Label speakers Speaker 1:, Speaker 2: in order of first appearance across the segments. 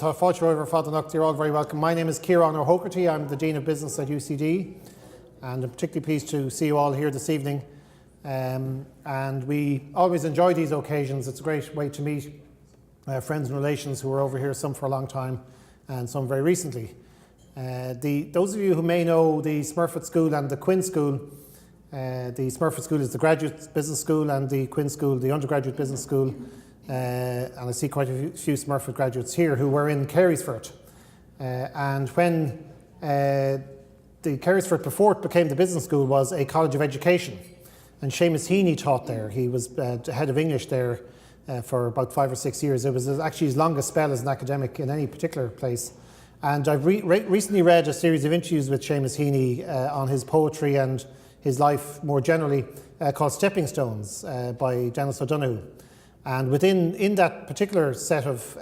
Speaker 1: Tá fáilte over fadánach, you're all very welcome. My name is Ciarán ÓhÓgartaigh. I'm the Dean of Business at UCD, and I'm particularly pleased to see you all here this evening. And we always enjoy these occasions. It's a great way to meet friends and relations who are over here, some for a long time and some very recently. Those of you who may know the Smurfit School and the Quinn School, the Smurfit School is the graduate business school and the Quinn School the undergraduate business school. And I see quite a few Smurfit graduates here who were in Carysford. And when the Carysford, before it became the business school, was a college of education. And Seamus Heaney taught there. He was head of English there for about 5 or 6 years. It was actually his longest spell as an academic in any particular place. And I've recently read a series of interviews with Seamus Heaney on his poetry and his life more generally, called Stepping Stones by Denis O'Donoghue. And in that particular set of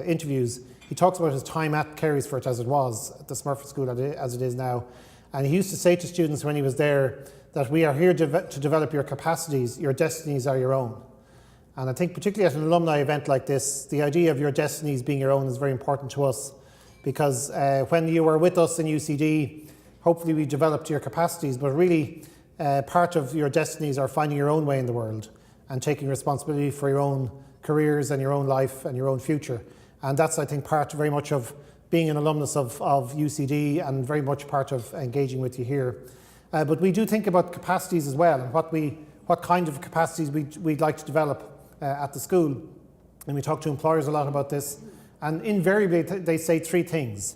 Speaker 1: interviews, he talks about his time at Carysford as it was, at the Smurfit School as it is now. And he used to say to students when he was there that we are here to develop your capacities, your destinies are your own. And I think particularly at an alumni event like this, the idea of your destinies being your own is very important to us, because when you were with us in UCD, hopefully we developed your capacities, but really part of your destinies are finding your own way in the world and taking responsibility for your own careers and your own life and your own future. And that's, I think, part very much of being an alumnus of UCD and very much part of engaging with you here. But we do think about capacities as well, and what kind of capacities we'd like to develop at the school. And we talk to employers a lot about this. And invariably they say three things: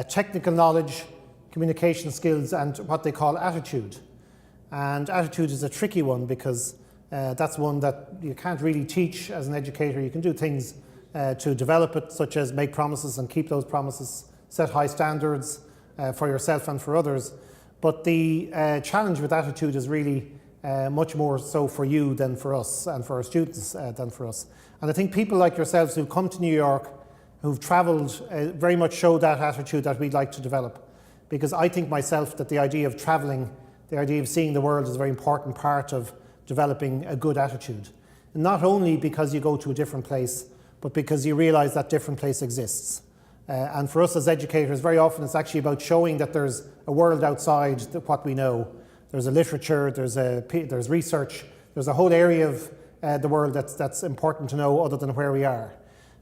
Speaker 1: technical knowledge, communication skills, and what they call attitude. And attitude is a tricky one, because that's one that you can't really teach as an educator. You can do things to develop it, such as make promises and keep those promises, set high standards for yourself and for others. But the challenge with attitude is really much more so for you than for us, and for our students than for us. And I think people like yourselves who've come to New York, who've travelled, very much show that attitude that we'd like to develop. Because I think myself that the idea of travelling, the idea of seeing the world, is a very important part of developing a good attitude. And not only because you go to a different place, but because you realise that different place exists. And for us as educators, very often it's actually about showing that there's a world outside what we know. There's a literature, there's research, there's a whole area of the world that's important to know other than where we are.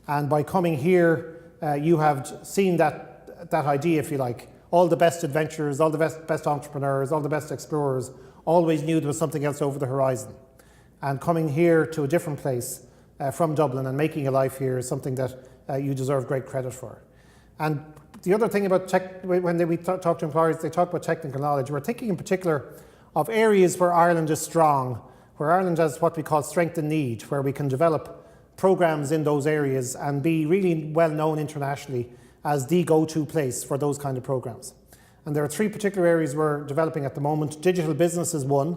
Speaker 1: And by coming here, you have seen that idea, if you like. All the best adventurers, all the best entrepreneurs, all the best explorers always knew there was something else over the horizon. And coming here to a different place from Dublin and making a life here is something that you deserve great credit for. And the other thing about when we talk to employers, they talk about technical knowledge. We're thinking in particular of areas where Ireland is strong, where Ireland has what we call strength and need, where we can develop programs in those areas and be really well known internationally as the go-to place for those kind of programs. And there are three particular areas we're developing at the moment. Digital business is one.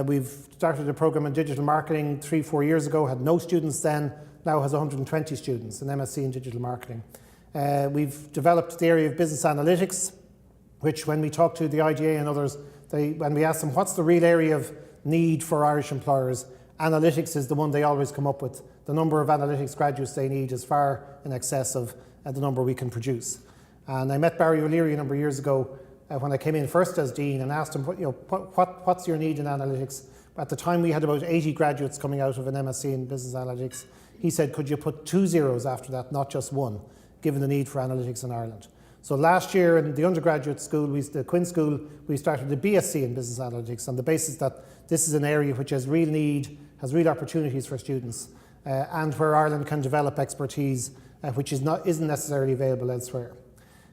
Speaker 1: We've started a program in digital marketing 3-4 years ago, had no students then, now has 120 students, an MSc in digital marketing. We've developed the area of business analytics, which when we talk to the IDA and others, when we ask them what's the real area of need for Irish employers, analytics is the one they always come up with. The number of analytics graduates they need is far in excess of the number we can produce. And I met Barry O'Leary a number of years ago when I came in first as Dean, and asked him, what's your need in analytics? At the time we had about 80 graduates coming out of an MSc in business analytics. He said, could you put 2 zeros after that, not just one, given the need for analytics in Ireland? So last year in the undergraduate school, the Quinn School, we started a BSc in business analytics on the basis that this is an area which has real need, has real opportunities for students, and where Ireland can develop expertise which isn't necessarily available elsewhere.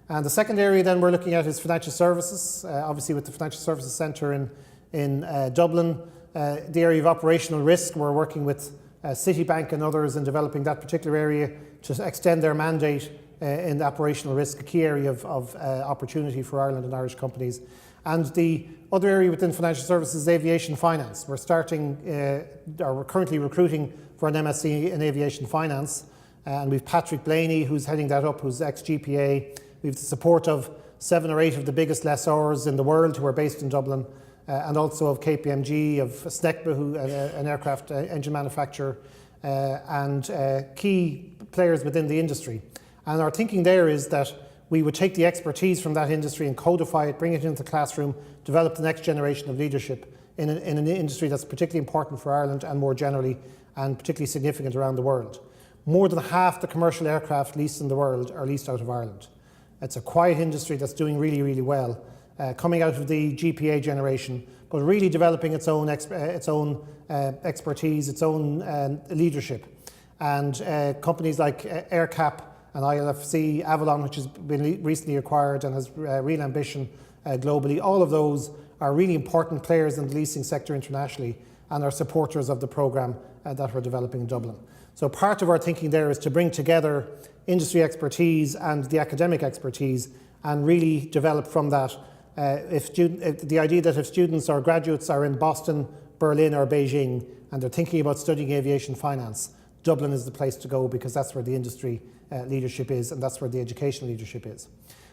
Speaker 1: And the second area then we're looking at is financial services, obviously with the Financial Services Centre in Dublin. The area of operational risk, we're working with Citibank and others in developing that particular area to extend their mandate in operational risk, a key area of opportunity for Ireland and Irish companies. And the other area within financial services is aviation finance. We're currently recruiting for an MSc in aviation finance. And we've Patrick Blaney, who's heading that up, who's ex-GPA. We've the support of 7 or 8 of the biggest lessors in the world who are based in Dublin, and also of KPMG, of Snecba, who an aircraft engine manufacturer, and key players within the industry. And our thinking there is that we would take the expertise from that industry and codify it, bring it into the classroom, develop the next generation of leadership in an industry that's particularly important for Ireland and more generally, and particularly significant around the world. More than half the commercial aircraft leased in the world are leased out of Ireland. It's a quiet industry that's doing really, really well, coming out of the GPA generation, but really developing its own expertise, its own leadership. And companies like AirCap and ILFC, Avalon, which has been recently acquired and has real ambition globally, all of those are really important players in the leasing sector internationally and are supporters of the programme that we're developing in Dublin. So part of our thinking there is to bring together industry expertise and the academic expertise and really develop from that. The idea that if students or graduates are in Boston, Berlin or Beijing and they're thinking about studying aviation finance, Dublin is the place to go because that's where the industry leadership is and that's where the educational leadership is.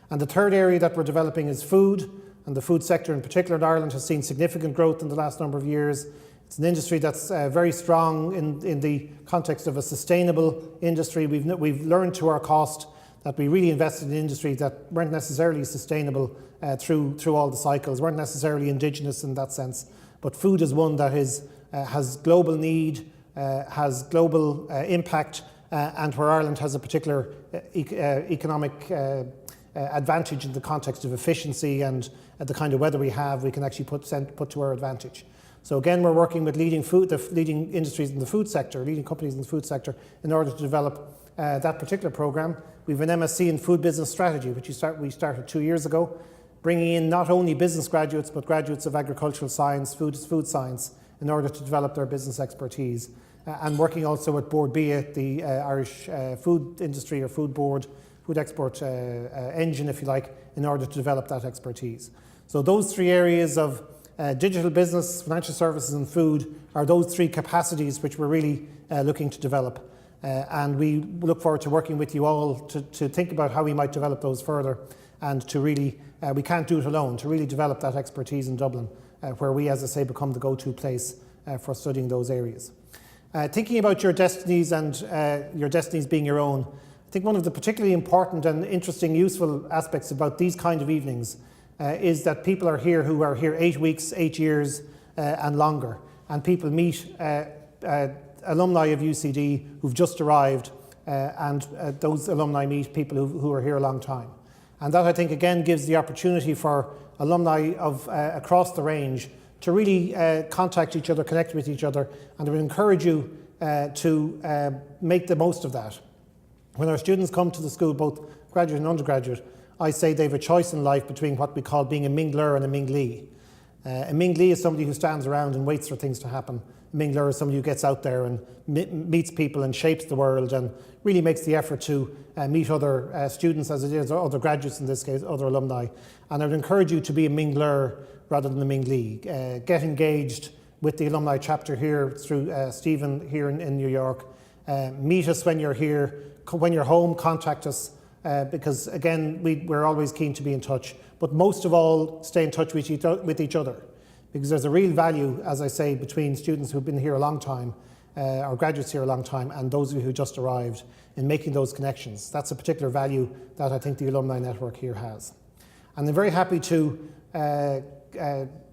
Speaker 1: And the third area that we're developing is food, and the food sector in particular in Ireland has seen significant growth in the last number of years. It's an industry that's very strong in the context of a sustainable industry. We've learned to our cost that we really invested in industry that weren't necessarily sustainable through all the cycles, weren't necessarily indigenous in that sense. But food is one that has global need, has global impact, and where Ireland has a particular economic advantage in the context of efficiency and the kind of weather we have, we can actually put to our advantage. So again, we're working with the leading industries in the food sector, leading companies in the food sector, in order to develop that particular programme. We have an MSc in Food Business Strategy, which we started 2 years ago, bringing in not only business graduates, but graduates of agricultural science, food science, in order to develop their business expertise. And working also with Board B, the Irish food industry or food board, food export engine, if you like, in order to develop that expertise. So those three areas of digital business, financial services and food are those three capacities which we're really looking to develop. And we look forward to working with you all to think about how we might develop those further and to really, we can't do it alone, to really develop that expertise in Dublin where we, as I say, become the go-to place for studying those areas. Thinking about your destinies and your destinies being your own, I think one of the particularly important and interesting, useful aspects about these kind of evenings is that people are here who are here 8 weeks, 8 years and longer. And people meet alumni of UCD who've just arrived and those alumni meet people who are here a long time. And that, I think, again gives the opportunity for alumni of across the range to really contact each other, connect with each other, and I would encourage you to make the most of that. When our students come to the school, both graduate and undergraduate, I say they have a choice in life between what we call being a mingler and a minglee. A minglee is somebody who stands around and waits for things to happen. A mingler is somebody who gets out there and meets people and shapes the world and really makes the effort to meet other students, as it is, or other graduates in this case, other alumni. And I would encourage you to be a mingler rather than a minglee. Get engaged with the alumni chapter here through Stephen here in New York. Meet us when you're here. When you're home, contact us because, again, we're always keen to be in touch. But most of all, stay in touch with each other, because there's a real value, as I say, between students who've been here a long time, or graduates here a long time, and those of you who just arrived, in making those connections. That's a particular value that I think the alumni network here has. And I'm very happy to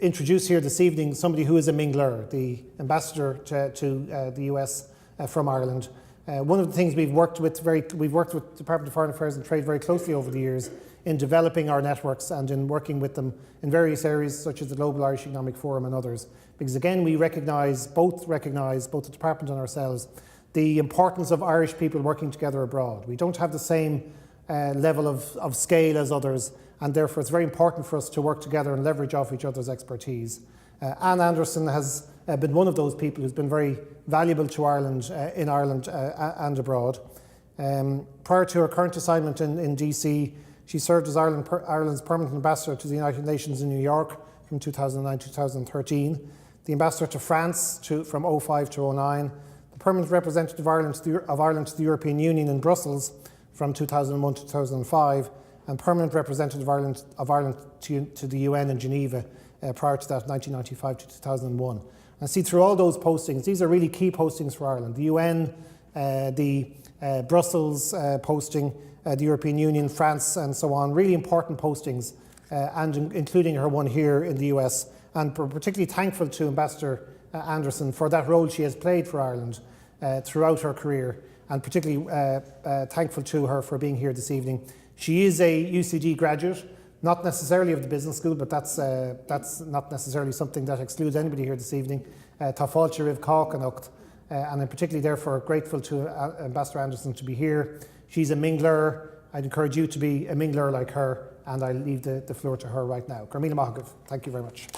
Speaker 1: introduce here this evening somebody who is a mingler, the ambassador to the US from Ireland. One of the things we've worked with the Department of Foreign Affairs and Trade very closely over the years in developing our networks and in working with them in various areas such as the Global Irish Economic Forum and others. Because again, we recognize, both the department and ourselves, the importance of Irish people working together abroad. We don't have the same level of scale as others, and therefore it's very important for us to work together and leverage off each other's expertise. Anne Anderson has been one of those people who's been very valuable to Ireland, in Ireland and abroad. Prior to her current assignment in DC, she served as Ireland's permanent ambassador to the United Nations in New York from 2009 to 2013, the ambassador to France from 2005 to 2009, the permanent representative of Ireland to the European Union in Brussels from 2001 to 2005, and permanent representative of Ireland to the UN in Geneva prior to that, 1995 to 2001. And see, through all those postings, these are really key postings for Ireland. The UN, the Brussels posting, the European Union, France, and so on. Really important postings, and including her one here in the US. And we're particularly thankful to Ambassador Anderson for that role she has played for Ireland throughout her career, and particularly thankful to her for being here this evening. She is a UCD graduate, not necessarily of the business school, but that's not necessarily something that excludes anybody here this evening. Tá fáilte roimh cácanacht, and I'm particularly therefore grateful to Ambassador Anderson to be here. She's a mingler. I'd encourage you to be a mingler like her, and I'll leave the floor to her right now. Carmina Mahagav, thank you very much.